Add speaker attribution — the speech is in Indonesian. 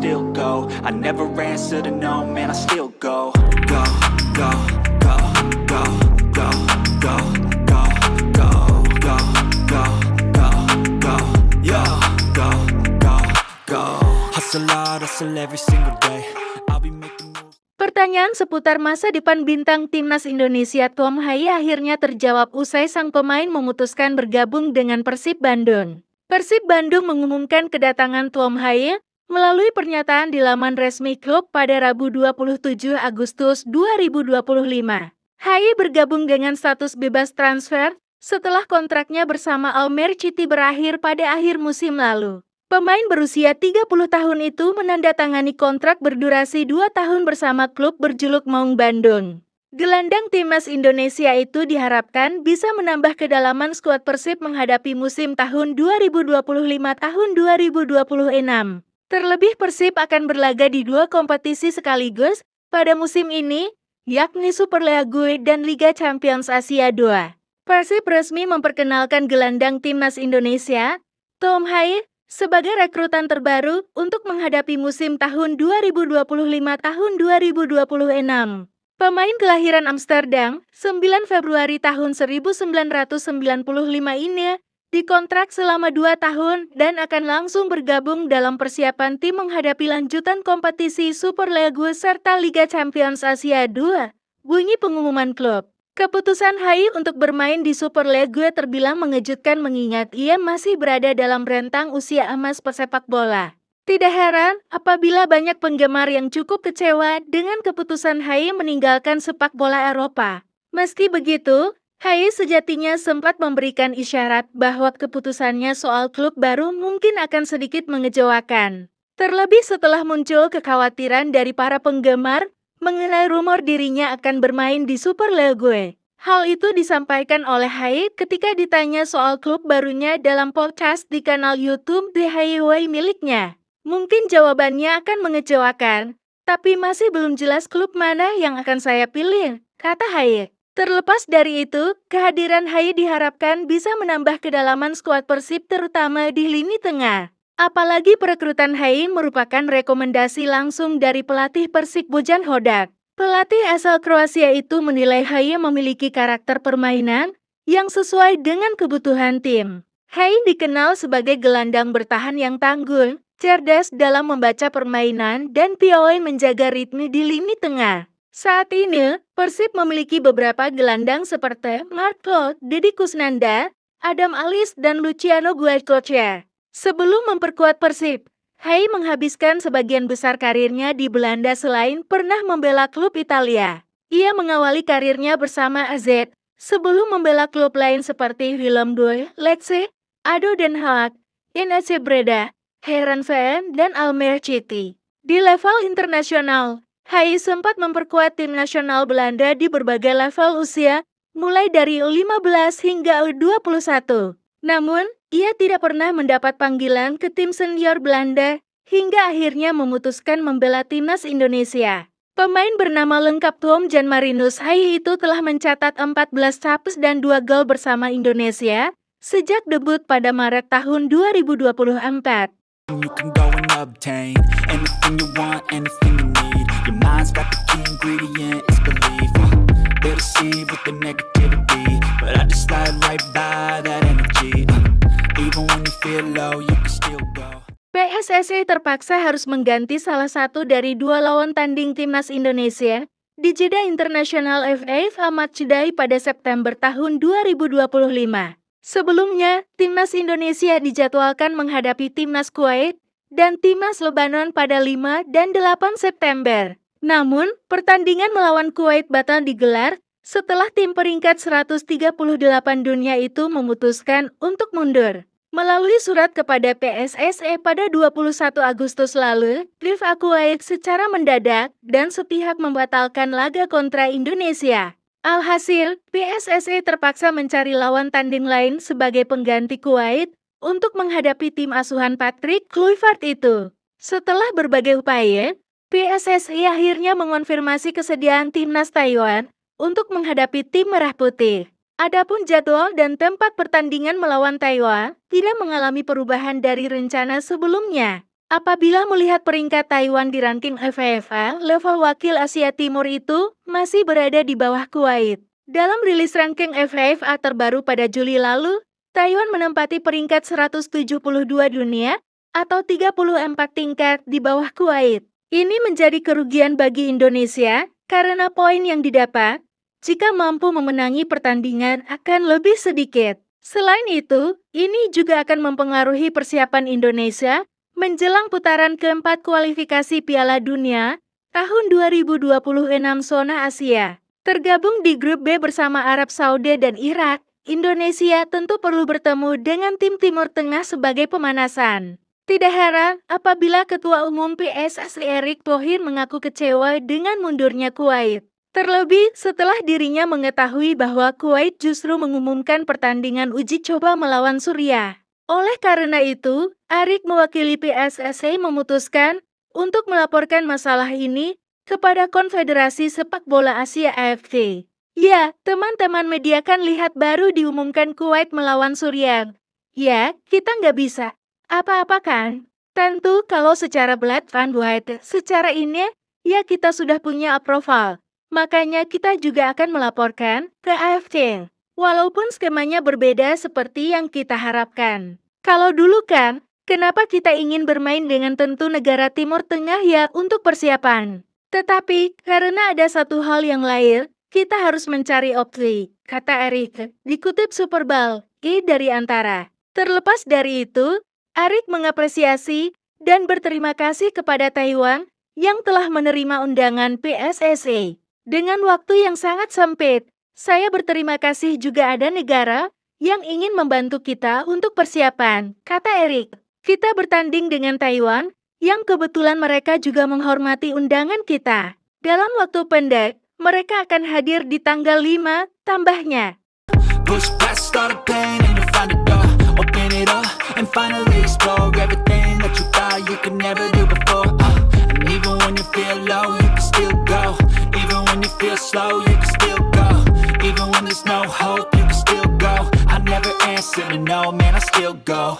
Speaker 1: still go. I never answer to no, man, I still go. Go, go, go, go, go, go, go, go, go, go, go, go, yo, go, go, go. Hustle hard, hustle every single day. I'll be making moves.
Speaker 2: Pertanyaan seputar masa depan bintang timnas Indonesia Tom Haye akhirnya terjawab usai sang pemain memutuskan bergabung dengan Persib Bandung. Persib Bandung mengumumkan kedatangan Tom Haye melalui pernyataan di laman resmi klub pada Rabu 27 Agustus 2025. Haye bergabung dengan status bebas transfer setelah kontraknya bersama Almere City berakhir pada akhir musim lalu. Pemain berusia 30 tahun itu menandatangani kontrak berdurasi 2 tahun bersama klub berjuluk Maung Bandung. Gelandang timnas Indonesia itu diharapkan bisa menambah kedalaman skuad Persib menghadapi musim tahun 2025 tahun 2026. Terlebih Persib akan berlaga di 2 kompetisi sekaligus pada musim ini, yakni Super League dan Liga Champions Asia 2. Persib resmi memperkenalkan gelandang timnas Indonesia, Tom Haye, sebagai rekrutan terbaru untuk menghadapi musim tahun 2025 tahun 2026. Pemain kelahiran Amsterdam, 9 Februari tahun 1995 ini dikontrak selama 2 tahun dan akan langsung bergabung dalam persiapan tim menghadapi lanjutan kompetisi Super League serta Liga Champions Asia 2, bunyi pengumuman klub. Keputusan Haye untuk bermain di Super League terbilang mengejutkan mengingat ia masih berada dalam rentang usia emas pesepak bola. Tidak heran apabila banyak penggemar yang cukup kecewa dengan keputusan Haye meninggalkan sepak bola Eropa. Meski begitu, Haye sejatinya sempat memberikan isyarat bahwa keputusannya soal klub baru mungkin akan sedikit mengecewakan. Terlebih setelah muncul kekhawatiran dari para penggemar mengenai rumor dirinya akan bermain di Super League. Hal itu disampaikan oleh Haye ketika ditanya soal klub barunya dalam podcast di kanal YouTube The Haye Way miliknya. Mungkin jawabannya akan mengecewakan, tapi masih belum jelas klub mana yang akan saya pilih, kata Haye. Terlepas dari itu, kehadiran Haye diharapkan bisa menambah kedalaman skuad Persib terutama di lini tengah. Apalagi perekrutan Haye merupakan rekomendasi langsung dari pelatih Persik Bojan Hodak. Pelatih asal Kroasia itu menilai Haye memiliki karakter permainan yang sesuai dengan kebutuhan tim. Haye dikenal sebagai gelandang bertahan yang tangguh, cerdas dalam membaca permainan dan piawai menjaga ritme di lini tengah. Saat ini, Persib memiliki beberapa gelandang seperti Mark Klok, Deddy Kusnandar, Adam Alis, dan Luciano Guaicochea. Sebelum memperkuat Persib, Haye menghabiskan sebagian besar karirnya di Belanda selain pernah membela klub Italia. Ia mengawali karirnya bersama AZ, sebelum membela klub lain seperti Willem II, Lecce, ADO Den Haag, NEC Breda, Heerenveen, dan Almere City. Di level internasional, Haye sempat memperkuat tim nasional Belanda di berbagai level usia, mulai dari U15 hingga U21. Namun, ia tidak pernah mendapat panggilan ke tim senior Belanda, hingga akhirnya memutuskan membela timnas Indonesia. Pemain bernama lengkap Tom Jan Marinus Haye itu telah mencatat 14 caps dan 2 gol bersama Indonesia, sejak debut pada Maret tahun 2024.
Speaker 1: You can go and obtain anything you want, anything you need. Your mind's got the key ingredient, it's belief. They'll deceive with the negativity, but I just slide right by that energy. Even when you feel low, you can still go.
Speaker 2: PSSI terpaksa harus mengganti salah satu dari 2 lawan tanding timnas Indonesia di jeda internasional FA Matchday pada September tahun 2025. Sebelumnya, timnas Indonesia dijadwalkan menghadapi timnas Kuwait dan timnas Lebanon pada 5 dan 8 September. Namun, pertandingan melawan Kuwait batal digelar setelah tim peringkat 138 dunia itu memutuskan untuk mundur. Melalui surat kepada PSSI pada 21 Agustus lalu, FIFA Kuwait secara mendadak dan sepihak membatalkan laga kontra Indonesia. Alhasil, PSSI terpaksa mencari lawan tanding lain sebagai pengganti Kuwait untuk menghadapi tim asuhan Patrick Kluivert itu. Setelah berbagai upaya, PSSI akhirnya mengonfirmasi kesediaan timnas Taiwan untuk menghadapi tim Merah Putih. Adapun jadwal dan tempat pertandingan melawan Taiwan tidak mengalami perubahan dari rencana sebelumnya. Apabila melihat peringkat Taiwan di ranking FIFA, level wakil Asia Timur itu masih berada di bawah Kuwait. Dalam rilis ranking FIFA terbaru pada Juli lalu, Taiwan menempati peringkat 172 dunia atau 34 tingkat di bawah Kuwait. Ini menjadi kerugian bagi Indonesia karena poin yang didapat jika mampu memenangi pertandingan akan lebih sedikit. Selain itu, ini juga akan mempengaruhi persiapan Indonesia menjelang putaran keempat kualifikasi Piala Dunia tahun 2026 zona Asia. Tergabung di grup B bersama Arab Saudi dan Irak, Indonesia tentu perlu bertemu dengan tim Timur Tengah sebagai pemanasan. Tidak heran apabila Ketua Umum PSSI Erick Thohir mengaku kecewa dengan mundurnya Kuwait. Terlebih setelah dirinya mengetahui bahwa Kuwait justru mengumumkan pertandingan uji coba melawan Suriah. Oleh karena itu, Erick mewakili PSSI memutuskan untuk melaporkan masalah ini kepada Konfederasi Sepak Bola Asia AFC. Ya, teman-teman media kan lihat baru diumumkan Kuwait melawan Suriah. Ya, kita nggak bisa apa-apa kan? Tentu kalau secara blood van white, secara ini, ya kita sudah punya approval. Makanya kita juga akan melaporkan ke AFC. Walaupun skemanya berbeda seperti yang kita harapkan. Kalau dulu kan, kenapa kita ingin bermain dengan tentu negara Timur Tengah ya untuk persiapan. Tetapi, karena ada satu hal yang lain, kita harus mencari opsi, kata Erick, dikutip Superball, dari Antara. Terlepas dari itu, Erick mengapresiasi dan berterima kasih kepada Taiwan yang telah menerima undangan PSSI. Dengan waktu yang sangat sempit, saya berterima kasih juga ada negara yang ingin membantu kita untuk persiapan, kata Erick. Kita bertanding dengan Taiwan, yang kebetulan mereka juga menghormati undangan kita. Dalam waktu pendek, mereka akan hadir di tanggal 5, tambahnya.
Speaker 1: Push past all the pain and you'll find a door. Open it up and finally explore everything that you thought you could never do before. And even when you feel low, you can still go. Even when you feel slow, you can still go. Even when there's no hope, you can still go. I never answer to no, man, I still go.